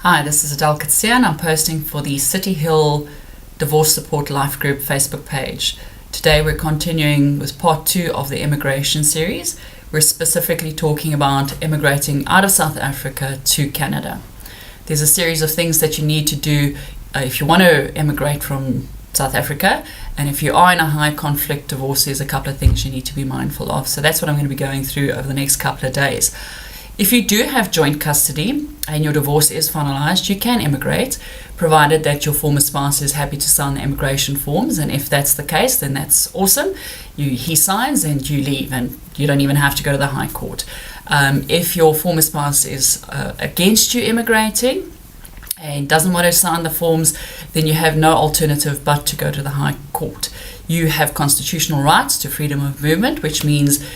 Hi, this is Adele Katsia and I'm posting for the City Hill Divorce Support Life Group Facebook page. Today we're continuing with part 2 of the Emigration series. We're specifically talking about immigrating out of South Africa to Canada. There's a series of things that you need to do if you want to immigrate from South Africa, and if you are in a high conflict divorce, there's a couple of things you need to be mindful of. So that's what I'm going to be going through over the next couple of days. If you do have joint custody and your divorce is finalized, you can immigrate, provided that your former spouse is happy to sign the immigration forms. And if that's the case, then that's awesome. He signs and you leave, and you don't even have to go to the High Court. If your former spouse is against you immigrating and doesn't want to sign the forms, then you have no alternative but to go to the High Court. You have constitutional rights to freedom of movement, which means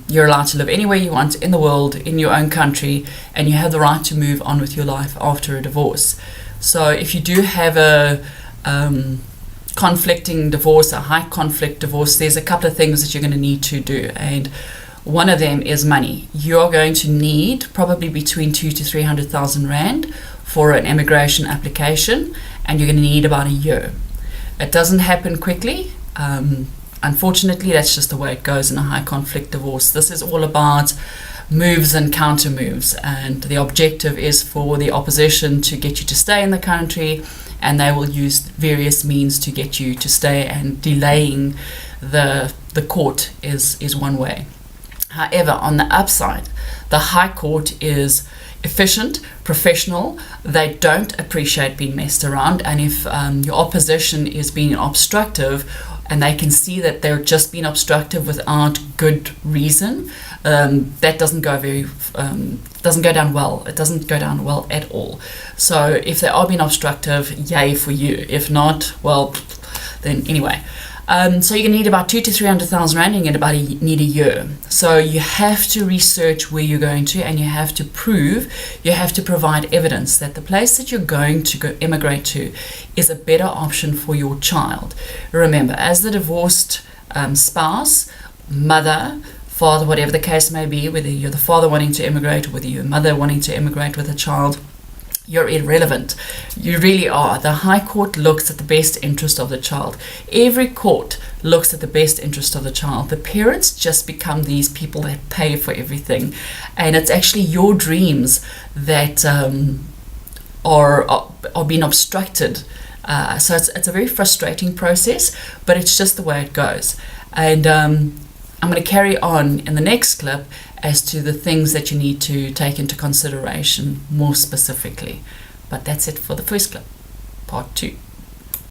you're allowed to live anywhere you want in the world, in your own country, and you have the right to move on with your life after a divorce. So if you do have a conflicting divorce, a high conflict divorce, there's a couple of things that you're going to need to do, and one of them is money. You're going to need probably between 200,000 to 300,000 Rand for an immigration application, and you're going to need about a year. It doesn't happen quickly. Unfortunately, that's just the way it goes in a high conflict divorce. This is all about moves and counter moves, and the objective is for the opposition to get you to stay in the country, and they will use various means to get you to stay, and delaying the court is one way. However, on the upside, the High Court is efficient, professional. They don't appreciate being messed around, and if your opposition is being obstructive and they can see that they're just being obstructive without good reason, that doesn't go down well. It doesn't go down well at all. So if they are being obstructive, yay for you. If not, well, then anyway. So you're going to need about 200,000 to 300,000 Rand, and you're going to need a year. So you have to research where you're going to, and you have to provide evidence that the place that you're going to go immigrate to is a better option for your child. Remember, as the divorced spouse, mother, father, whatever the case may be, whether you're the father wanting to immigrate or whether you're a mother wanting to immigrate with a child, you're irrelevant. You really are. The High Court looks at the best interest of the child. Every court looks at the best interest of the child. The parents just become these people that pay for everything, and it's actually your dreams that are being obstructed. So it's a very frustrating process, but it's just the way it goes. And I'm going to carry on in the next clip as to the things that you need to take into consideration more specifically. But that's it for the first clip, part 2.